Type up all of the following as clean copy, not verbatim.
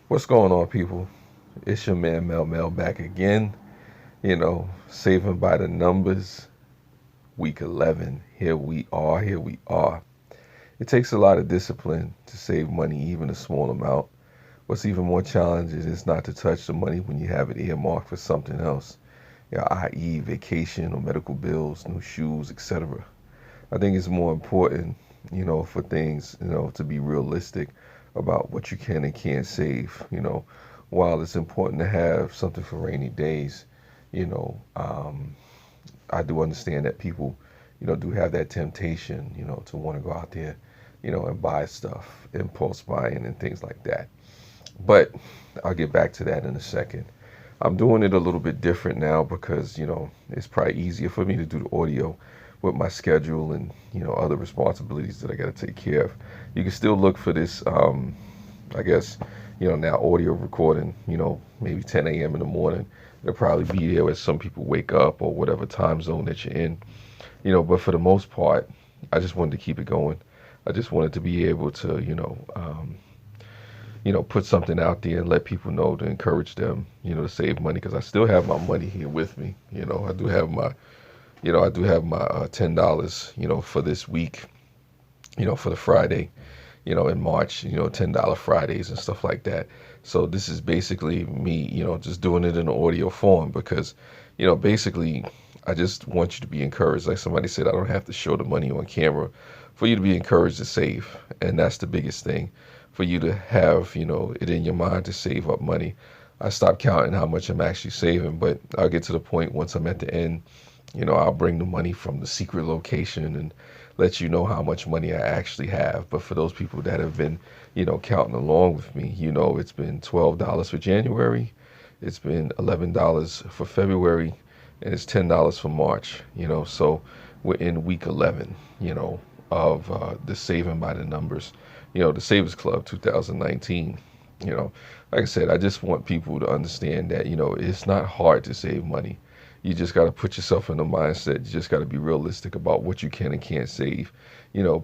What's going on, people? It's your man Mel back again. Saving by the numbers, week 11. Here we are. Here we are. It takes a lot of discipline to save money, even a small amount. What's even more challenging is not to touch the money when you have it earmarked for something else, i.e., vacation or medical bills, new shoes, etc. I think it's more important, for things, to be realistic about what you can and can't save. While it's important to have something for rainy days, you know, um, I do understand that people, do have that temptation, to want to go out there, and buy stuff, impulse buying and things like that. But I'll get back to that in a second. I'm doing it a little bit different now because, it's probably easier for me to do the audio with my schedule and, other responsibilities that I got to take care of. You can still look for this, I guess, now audio recording, maybe 10 a.m. in the morning. It'll probably be there as some people wake up or whatever time zone that you're in, but for the most part, I just wanted to keep it going. I just wanted to be able to, put something out there and let people know to encourage them, to save money because I still have my money here with me. I do have my $10, for this week, for the Friday, in March, $10 Fridays and stuff like that. So this is basically me, just doing it in audio form because, basically I just want you to be encouraged. Like somebody said, I don't have to show the money on camera for you to be encouraged to save. And that's the biggest thing for you to have, it in your mind to save up money. I stopped counting how much I'm actually saving, but I'll get to the point once I'm at the end, I'll bring the money from the secret location and let you know how much money I actually have. But for those people that have been, counting along with me, it's been $12 for January, it's been $11 for February, and it's $10 for March, So we're in week 11, of the Saving by the Numbers, the Savers Club 2019. You know, like I said, I just want people to understand that, it's not hard to save money. You just got to put yourself in the mindset. You just got to be realistic about what you can and can't save,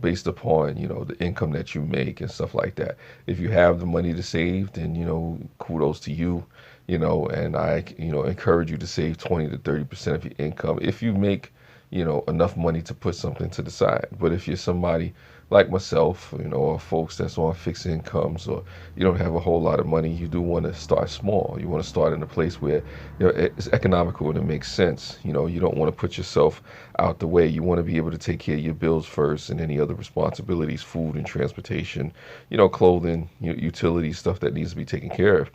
based upon, the income that you make and stuff like that. If you have the money to save, then, kudos to you, and I, encourage you to save 20 to 30% of your income if you make, enough money to put something to the side. But if you're somebody like myself, or folks that's on fixed incomes, or you don't have a whole lot of money, you do want to start small. You want to start in a place where it's economical and it makes sense. You don't want to put yourself out the way. You want to be able to take care of your bills first and any other responsibilities, food and transportation, clothing, utilities, stuff that needs to be taken care of.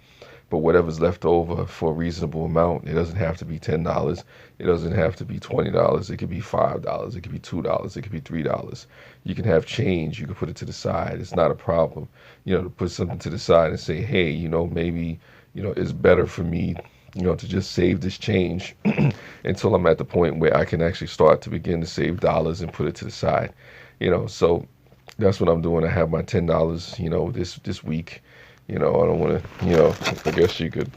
But whatever's left over for a reasonable amount, it doesn't have to be $10. It doesn't have to be $20. It could be $5. It could be $2. It could be $3. You can have change. You can put it to the side. It's not a problem, to put something to the side and say, hey, maybe, it's better for me, to just save this change until I'm at the point where I can actually start to begin to save dollars and put it to the side. So that's what I'm doing. I have my $10, this week. I don't want to, I guess you could,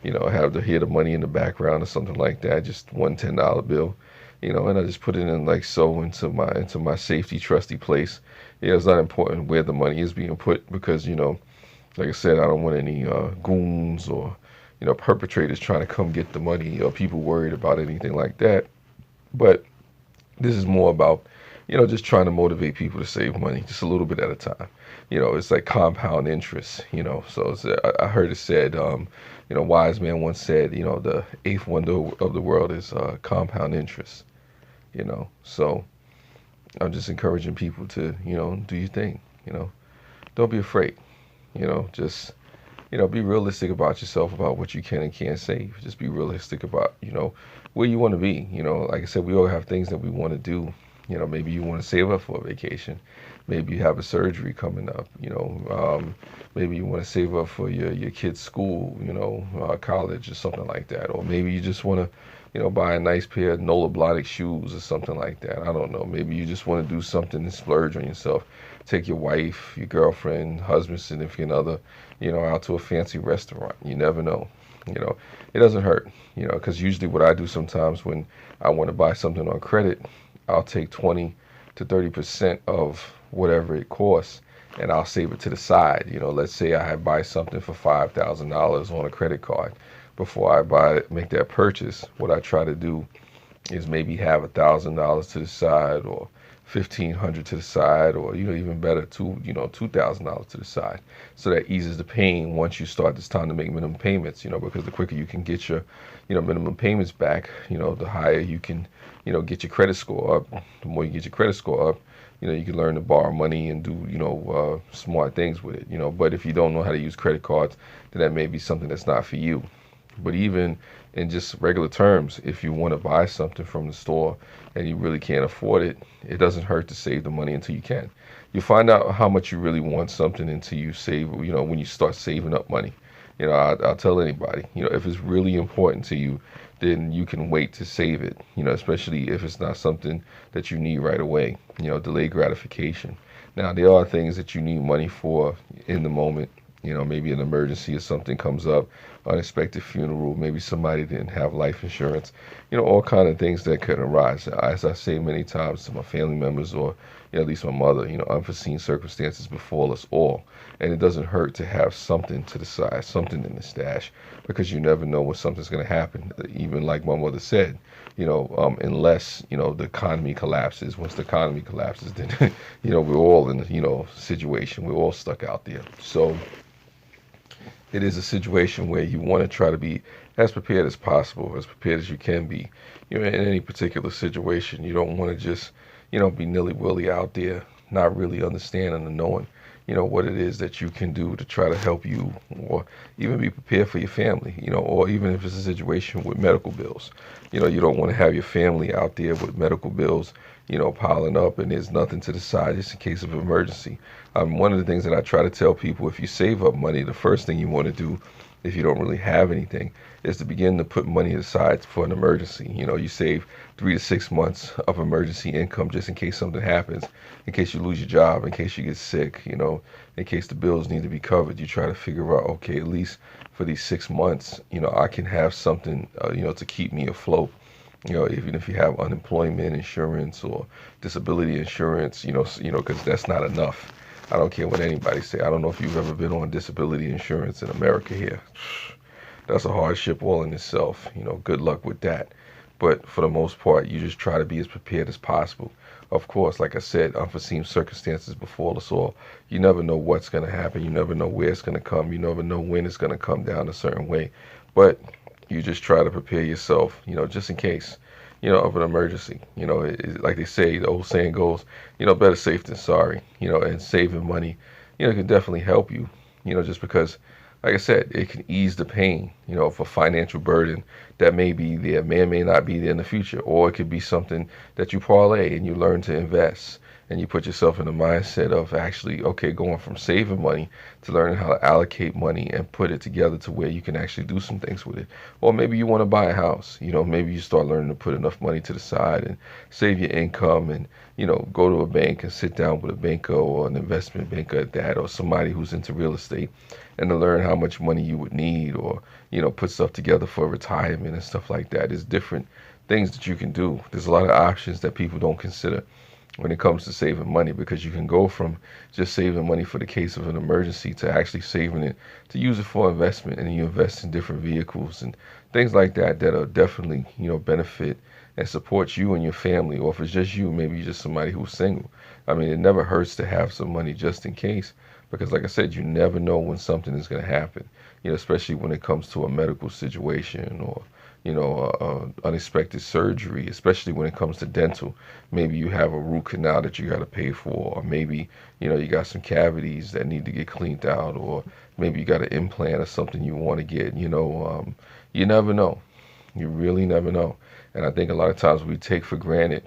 have to hear the money in the background or something like that. Just one $10 bill, and I just put it in like so into my safety, trusty place. It's not important where the money is being put because, like I said, I don't want any goons or, perpetrators trying to come get the money or people worried about anything like that. But this is more about, just trying to motivate people to save money just a little bit at a time. It's like compound interest, So I heard it said, wise man once said, the eighth wonder of the world is compound interest, So I'm just encouraging people to, do your thing, Don't be afraid, just, be realistic about yourself, about what you can and can't save. Just be realistic about, where you want to be. Like I said, we all have things that we want to do. Maybe you want to save up for a vacation. Maybe you have a surgery coming up. Maybe you want to save up for your kid's school, college or something like that. Or maybe you just want to, buy a nice pair of Nola Blahnik shoes or something like that. I don't know. Maybe you just want to do something and splurge on yourself. Take your wife, your girlfriend, husband, significant other, out to a fancy restaurant. You never know. It doesn't hurt, because usually what I do sometimes when I want to buy something on credit, I'll take 20 to 30% of whatever it costs and I'll save it to the side. Let's say I buy something for $5,000 on a credit card. Before I make that purchase, what I try to do is maybe have $1,000 to the side, or 1,500 to the side, or even better, $2,000 to the side. So that eases the pain once you start this time to make minimum payments. Because the quicker you can get your minimum payments back, the higher you can get your credit score up. The more you get your credit score up, you can learn to borrow money and do smart things with it. But if you don't know how to use credit cards, then that may be something that's not for you. But even in just regular terms, if you want to buy something from the store and you really can't afford it, it doesn't hurt to save the money until you can. You find out how much you really want something until you save, when you start saving up money. I'll tell anybody, if it's really important to you, then you can wait to save it, especially if it's not something that you need right away, delay gratification. Now, there are things that you need money for in the moment. Maybe an emergency or something comes up, unexpected funeral, maybe somebody didn't have life insurance, all kind of things that could arise. As I say many times to my family members, or at least my mother, unforeseen circumstances befall us all. And it doesn't hurt to have something to the side, something in the stash, because you never know when something's going to happen. Even like my mother said, unless, the economy collapses. Once the economy collapses, then, we're all in, situation. We're all stuck out there. So it is a situation where you want to try to be as prepared as possible, as prepared as you can be. In any particular situation, you don't want to just, be nilly-willy out there, not really understanding and knowing, what it is that you can do to try to help you, or even be prepared for your family, or even if it's a situation with medical bills. You don't want to have your family out there with medical bills, piling up, and there's nothing to the side just in case of emergency. One of the things that I try to tell people, if you save up money, the first thing you want to do, if you don't really have anything, is to begin to put money aside for an emergency. You save 3 to 6 months of emergency income just in case something happens, in case you lose your job, in case you get sick, in case the bills need to be covered. You try to figure out, okay, at least for these 6 months, I can have something, to keep me afloat. Even if you have unemployment insurance or disability insurance, because that's not enough. I don't care what anybody say. I don't know if you've ever been on disability insurance in America here. That's a hardship all in itself. Good luck with that. But for the most part, you just try to be as prepared as possible. Of course, like I said, unforeseen circumstances befall us all. You never know what's going to happen. You never know where it's going to come. You never know when it's going to come down a certain way. But you just try to prepare yourself, just in case, of an emergency. Like they say, the old saying goes, better safe than sorry, and saving money, can definitely help you, just because, like I said, it can ease the pain, of a financial burden that may be there, may or may not be there in the future. Or it could be something that you parlay and you learn to invest, and you put yourself in the mindset of actually, okay, going from saving money to learning how to allocate money and put it together to where you can actually do some things with it. Or maybe you want to buy a house, maybe you start learning to put enough money to the side and save your income, and, go to a bank and sit down with a banker or an investment banker at that, or somebody who's into real estate, and to learn how much money you would need, or, put stuff together for retirement and stuff like that. There's different things that you can do. There's a lot of options that people don't consider when it comes to saving money, because you can go from just saving money for the case of an emergency to actually saving it to use it for investment, and you invest in different vehicles and things like that that are definitely, benefit and support you and your family. Or if it's just you, maybe you're just somebody who's single. I mean, it never hurts to have some money just in case, because like I said, you never know when something is going to happen, especially when it comes to a medical situation, or unexpected surgery, especially when it comes to dental. Maybe you have a root canal that you got to pay for, or maybe, you got some cavities that need to get cleaned out, or maybe you got an implant or something you want to get, you never know. You really never know. And I think a lot of times we take for granted,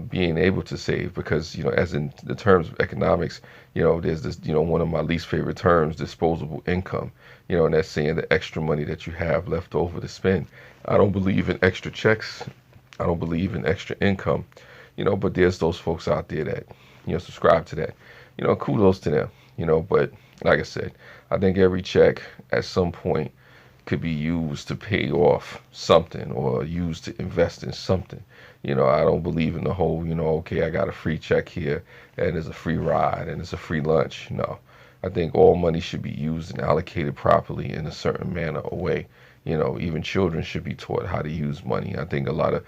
being able to save, because, as in the terms of economics, there's this, one of my least favorite terms, disposable income, and that's saying the extra money that you have left over to spend. I don't believe in extra checks. I don't believe in extra income, but there's those folks out there that, subscribe to that, kudos to them, but like I said, I think every check at some point could be used to pay off something, or used to invest in something. I don't believe in the whole, okay, I got a free check here and there's a free ride and it's a free lunch. No. I think all money should be used and allocated properly in a certain manner or way. Even children should be taught how to use money. I think a lot of,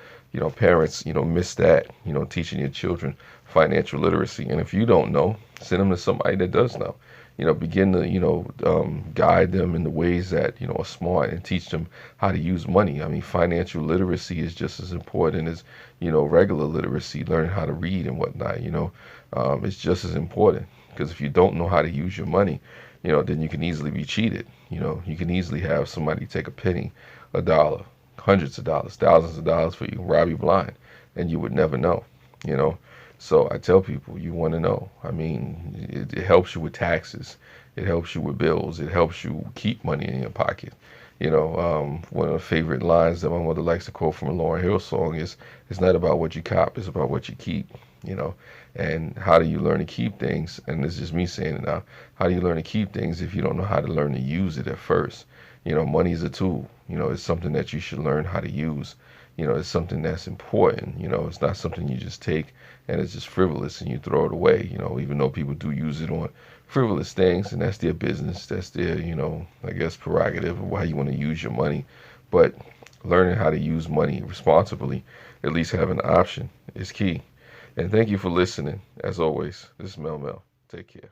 parents, miss that, teaching your children financial literacy. And if you don't know, send them to somebody that does know. Begin to, guide them in the ways that, are smart and teach them how to use money. I mean, financial literacy is just as important as, regular literacy, learning how to read and whatnot. It's just as important because if you don't know how to use your money, then you can easily be cheated. You can easily have somebody take a penny, a dollar, hundreds of dollars, thousands of dollars for you, rob you blind, and you would never know. You know, so I tell people you want to know. I mean, it helps you with taxes. It helps you with bills. It helps you keep money in your pocket. One of the favorite lines that my mother likes to quote from a Lauryn Hill song is, "It's not about what you cop, it's about what you keep." You know, and how do you learn to keep things? And this is just me saying it now. How do you learn to keep things if you don't know how to learn to use it at first? Money is a tool. It's something that you should learn how to use. It's something that's important. It's not something you just take and it's just frivolous and you throw it away. Even though people do use it on frivolous things and that's their business, that's their, I guess prerogative of how you want to use your money. But learning how to use money responsibly, at least have an option, is key. And thank you for listening. As always, this is Mel Mel. Take care.